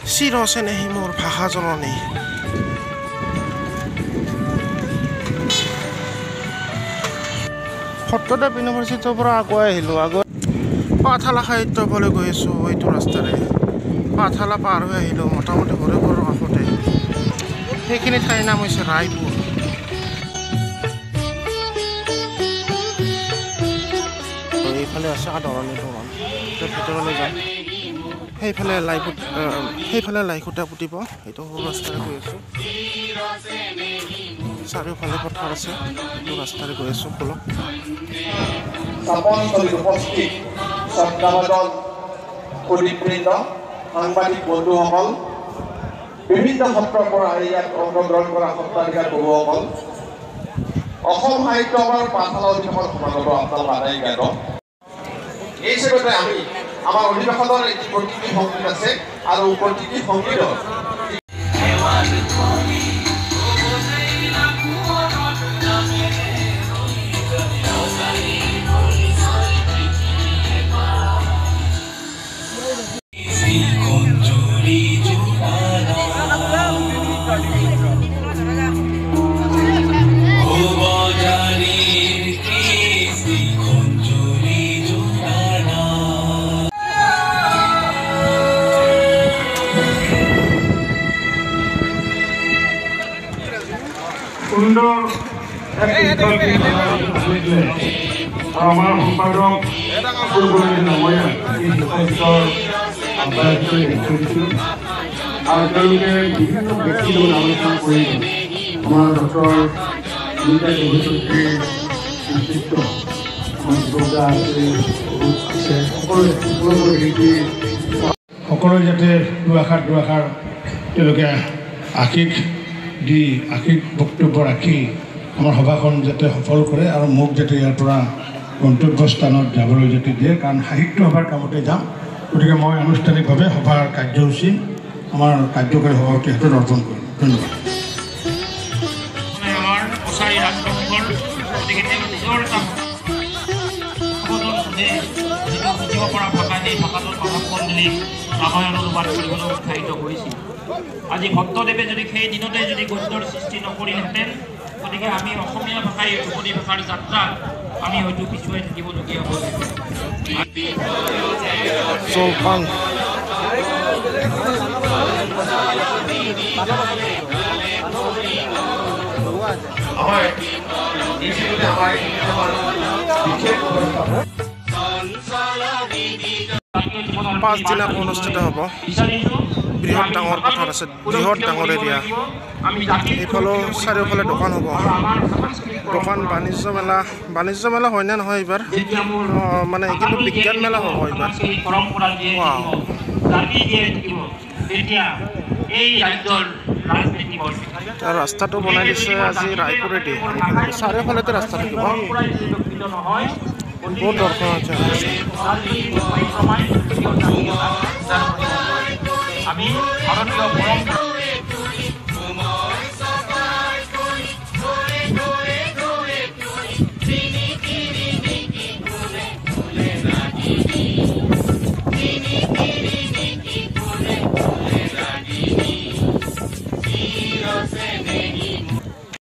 চিৰচেনেহী মোৰ ভাষা জননী সত্যদেৱ ইউনিভাৰ্চিটিৰ পৰা আগুৱাই আহিলোঁ পাঠশালা সাহিত্যলৈ গৈ আছোঁ এইটো ৰাস্তাৰে পাঠশালা পাৰ হৈ আহিলোঁ মোটামুটি হৰিপুৰৰ কাষতে সেইখিনি ঠাইৰ নাম হৈছে ৰায়পুৰ এইফালে আছে আদৰণি ভৱন ভিতৰলৈ যাম সেইফালে লাইখুটা পুতিব এইটো সৰু ৰাস্তাৰে গৈ আছোঁ চাৰিওফালে পথাৰ আছে এইটো ৰাস্তাৰে গৈ আছোঁ বলক সাংবাদিক বন্ধুসকল বিভিন্ন সত্ৰৰ পৰা ইয়াত অংশগ্ৰহণ কৰা সত্ৰাধিকাৰ বহুসকল অসম সাহিত্য সভাৰ পাঠশালা অধিৱেশন সমাগত আপোনালোক আদায় জ্ঞাত এই হিচাপে আমি আমাৰ অধিৱেশনৰ এটি প্ৰতিনিধি সংগীত আছে আৰু প্ৰতিনিধি সংগীতৰ সুন্দৰ আমাৰ সম্পাদক আৰ বিভিন্ন ব্যক্তিৰ আলোচনা কৰে আমাৰ ডক্টৰ সকলে যাতে দুআষাৰ তেওঁলোকে আশীষ দি আশীষ বক্তব্য ৰাখি আমাৰ সভাখন যাতে সফল কৰে আৰু মোক যাতে ইয়াৰ পৰা গন্তব্যস্থানত যাবলৈ যাতে দিয়ে কাৰণ সাহিত্য সভাৰ কামতে যাম গতিকে মই আনুষ্ঠানিকভাৱে সভাৰ কাৰ্যসূচী আমাৰ কাৰ্যকৰী সভাপতি হাতত অৰ্পণ কৰিম ধন্যবাদ আজি ভক্তদেৱে যদি সেই দিনতে যদি গদ্যৰ সৃষ্টি নকৰিলেহেঁতেন গতিকে আমি অসমীয়া ভাষাই ধ্ৰুপদী ভাষাৰ যাত্ৰা আমি হয়তো পিছুৱাই থাকিবলগীয়া হ'ল পাঁচদিনা অনুষ্ঠিত হ'ব বৃহৎ ডাঙৰ পথাৰ আছে বৃহৎ ডাঙৰ এৰিয়া এইফালেও চাৰিওফালে দোকান হ'ব দোকান বাণিজ্য মেলা হয়নে নহয় এইবাৰ মানে কিন্তু বিজ্ঞান মেলা হ'ব এইবাৰ ৰাস্তাটো বনাই দিছে আজি ৰায়পুৰেদি চাৰিওফালেতে ৰাস্তা থাকিব বহুত দৰকাৰ আছে আমি ভাৰতীয়